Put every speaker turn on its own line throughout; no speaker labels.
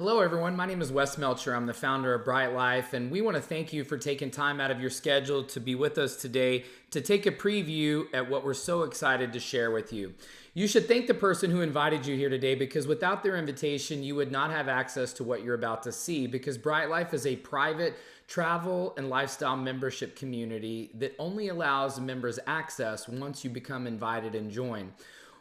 Hello, everyone. My name is Wes Melcher. I'm the founder of Bright Life, and we want to thank you for taking time out of your schedule to be with us today to take a preview at what we're so excited to share with you. You should thank the person who invited you here today, because without their invitation, you would not have access to what you're about to see, because Bright Life is a private travel and lifestyle membership community that only allows members access once you become invited and join.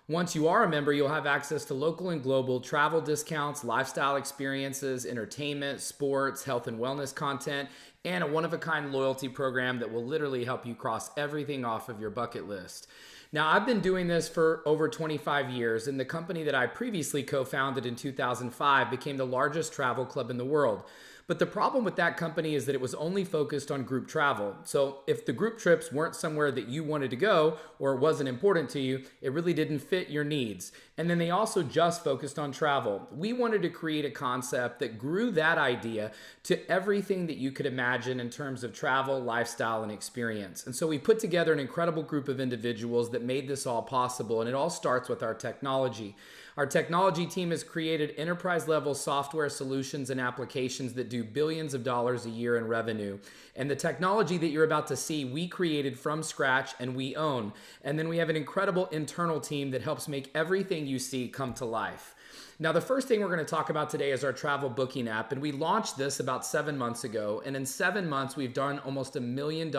Once you are a member, you'll have access to local and global travel discounts, lifestyle experiences, entertainment, sports, health and wellness content, and a one-of-a-kind loyalty program that will literally help you cross everything off of your bucket list. Now, I've been doing this for over 25 years, and the company that I previously co-founded in 2005 became the largest travel club in the world. But the problem with that company is that it was only focused on group travel. So if the group trips weren't somewhere that you wanted to go or it wasn't important to you, it really didn't fit your needs. And then they also just focused on travel. We wanted to create a concept that grew that idea to everything that you could imagine in terms of travel, lifestyle, and experience. And so we put together an incredible group of individuals that made this all possible. And it all starts with our technology. Our technology team has created enterprise-level software solutions and applications that do billions of dollars a year in revenue. And the technology that you're about to see, we created from scratch and we own. And then we have an incredible internal team that helps make everything you see come to life. Now, the first thing we're going to talk about today is our travel booking app, and we launched this about 7 months ago, and in 7 months, we've done almost $1 million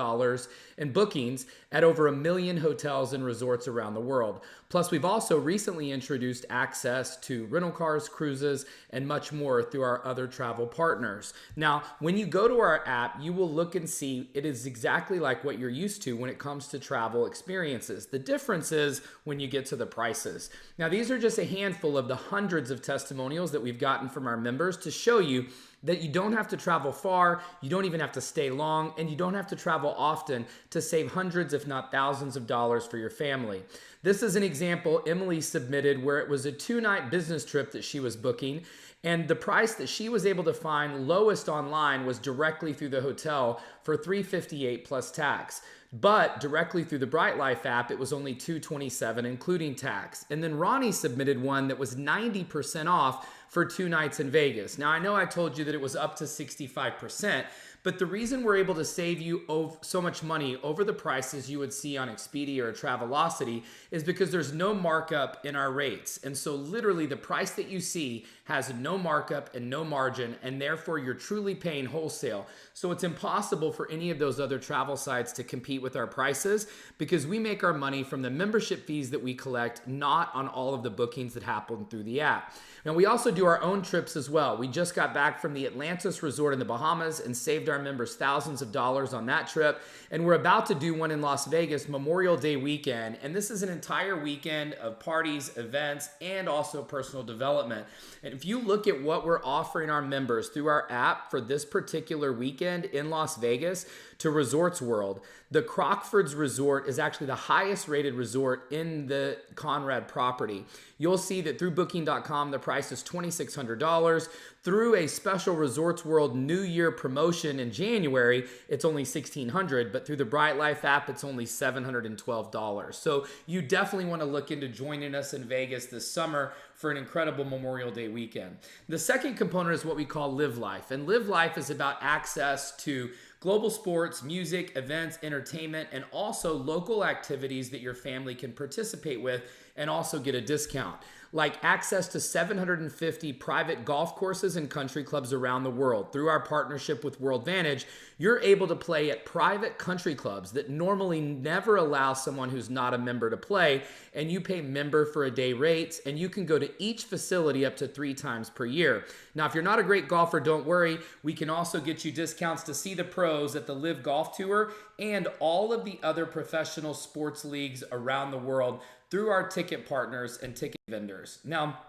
in bookings at over 1 million hotels and resorts around the world. Plus, we've also recently introduced access to rental cars, cruises, and much more through our other travel partners. Now, when you go to our app, you will look and see it is exactly like what you're used to when it comes to travel experiences. The difference is when you get to the prices. Now, these are just a handful of the hundreds of testimonials that we've gotten from our members to show you that you don't have to travel far, you don't even have to stay long, and you don't have to travel often to save hundreds, if not thousands of dollars for your family. This is an example Emily submitted where it was a 2-night business trip that she was booking, and the price that she was able to find lowest online was directly through the hotel for $358 plus tax. But directly through the Bright Life app, it was only $227, including tax. And then Ronnie submitted one that was 90% off for 2 nights in Vegas. Now, I know I told you that it was up to 65%, but the reason we're able to save you so much money over the prices you would see on Expedia or Travelocity is because there's no markup in our rates. And so literally the price that you see has no markup and no margin, and therefore you're truly paying wholesale. So it's impossible for any of those other travel sites to compete with our prices because we make our money from the membership fees that we collect, not on all of the bookings that happen through the app. Now, we also do our own trips as well. We just got back from the Atlantis Resort in the Bahamas and saved our members thousands of dollars on that trip. And we're about to do one in Las Vegas Memorial Day weekend. And this is an entire weekend of parties, events, and also personal development. And if you look at what we're offering our members through our app for this particular weekend in Las Vegas to Resorts World, the Crockford's Resort is actually the highest rated resort in the Conrad property. You'll see that through booking.com, the price is $2,600. Through a special Resorts World New Year promotion in January, it's only $1,600, but through the Bright Life app, it's only $712. So you definitely want to look into joining us in Vegas this summer for an incredible Memorial Day weekend. The second component is what we call Live Life, and Live Life is about access to global sports, music, events, entertainment, and also local activities that your family can participate with and also get a discount, like access to 750 private golf courses and country clubs around the world. Through our partnership with World Vantage, you're able to play at private country clubs that normally never allow someone who's not a member to play, and you pay member for a day rates, and you can go to each facility up to 3 times per year. Now, if you're not a great golfer, don't worry. We can also get you discounts to see the pros at the Live Golf Tour and all of the other professional sports leagues around the world through our ticket partners and ticket vendors. Now,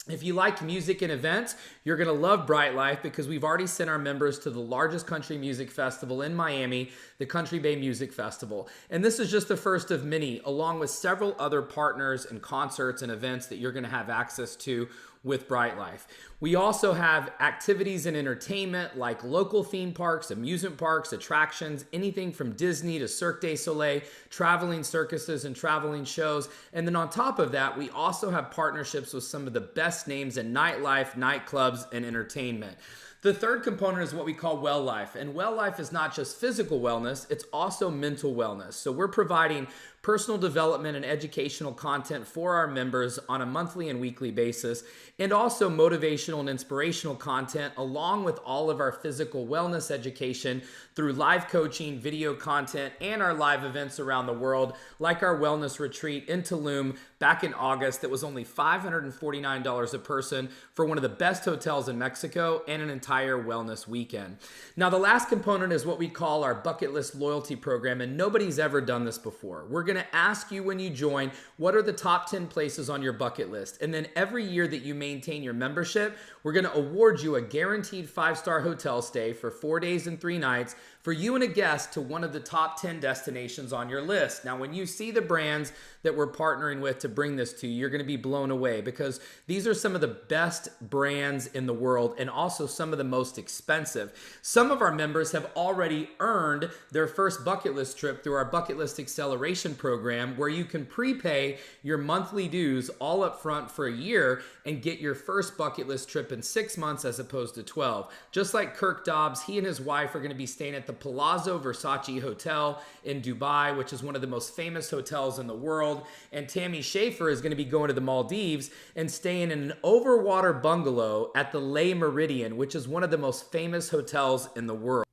if you like music and events, you're going to love Bright Life because we've already sent our members to the largest country music festival in Miami, the Country Bay Music Festival. And this is just the first of many, along with several other partners and concerts and events that you're going to have access to with Bright Life. We also have activities and entertainment like local theme parks, amusement parks, attractions, anything from Disney to Cirque du Soleil, traveling circuses and traveling shows. And then on top of that, we also have partnerships with some of the best names in nightlife, nightclubs, and entertainment. The third component is what we call well life. And well life is not just physical wellness, it's also mental wellness. So we're providing personal development and educational content for our members on a monthly and weekly basis, and also motivational and inspirational content along with all of our physical wellness education through live coaching, video content, and our live events around the world, like our wellness retreat in Tulum back in August that was only $549 a person for one of the best hotels in Mexico and an entire wellness weekend. Now, the last component is what we call our bucket list loyalty program, and nobody's ever done this before. We're going to ask you when you join, what are the top 10 places on your bucket list? And then every year that you maintain your membership, we're going to award you a guaranteed 5-star hotel stay for 4 days and 3 nights for you and a guest to one of the top 10 destinations on your list. Now, when you see the brands that we're partnering with to bring this to you, you're going to be blown away because these are some of the best brands in the world and also some of the most expensive. Some of our members have already earned their first bucket list trip through our Bucket List Acceleration program, where you can prepay your monthly dues all up front for a year and get your first bucket list trip in 6 months as opposed to 12. Just like Kirk Dobbs, he and his wife are going to be staying at the Palazzo Versace Hotel in Dubai, which is one of the most famous hotels in the world. And Tammy Schaefer is going to be going to the Maldives and staying in an overwater bungalow at the Le Méridien, which is one of the most famous hotels in the world.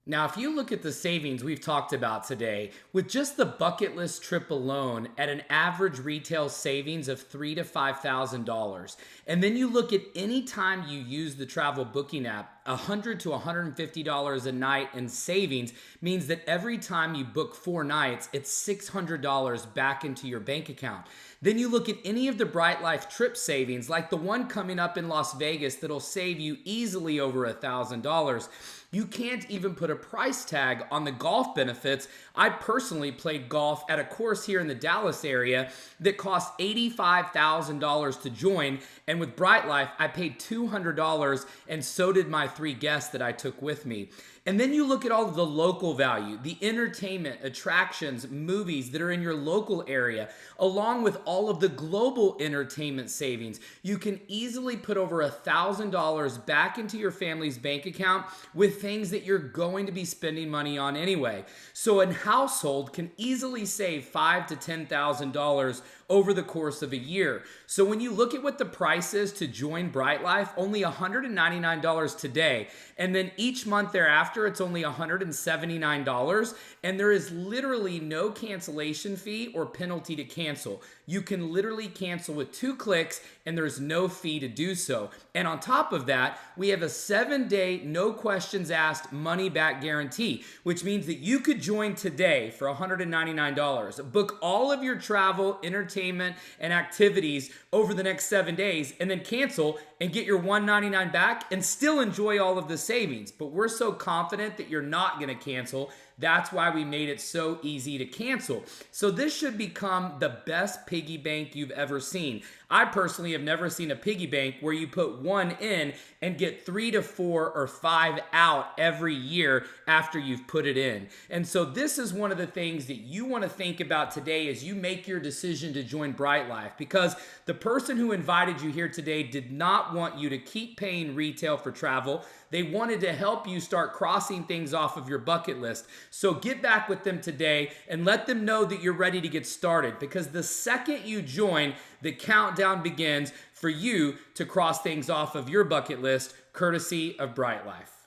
Now, if you look at the savings we've talked about today, with just the bucket list trip alone at an average retail savings of $3,000 to $5,000, and then you look at any time you use the travel booking app, $100 to $150 a night in savings means that every time you book 4 nights, it's $600 back into your bank account. Then you look at any of the Bright Life trip savings, like the one coming up in Las Vegas that'll save you easily over $1,000. You can't even put a price tag on the golf benefits. I personally played golf at a course here in the Dallas area that cost $85,000 to join. And with Bright Life, I paid $200, and so did my 3 guests that I took with me. And then you look at all of the local value, the entertainment, attractions, movies that are in your local area, along with all of the global entertainment savings. You can easily put over $1,000 back into your family's bank account with things that you're going to be spending money on anyway. So a household can easily save $5,000 to $10,000 over the course of a year. So when you look at what the price is to join Bright Life, only $199 today, and then each month thereafter, it's only $179, and there is literally no cancellation fee or penalty to cancel. You can literally cancel with 2 clicks, and there's no fee to do so. And on top of that, we have a 7-day, no questions asked, money-back guarantee, which means that you could join today for $199, book all of your travel, entertainment, and activities over the next 7 days, and then cancel and get your $199 back and still enjoy all of the savings. But we're so confident that you're not going to cancel. That's why we made it so easy to cancel. So this should become the best piggy bank you've ever seen. I personally have never seen a piggy bank where you put 1 in and get 3 to 4 or 5 out every year after you've put it in. And so this is one of the things that you want to think about today as you make your decision to join Bright Life, because the person who invited you here today did not want you to keep paying retail for travel. They wanted to help you start crossing things off of your bucket list. So get back with them today and let them know that you're ready to get started, because the second you join, the countdown begins for you to cross things off of your bucket list, courtesy of Bright Life.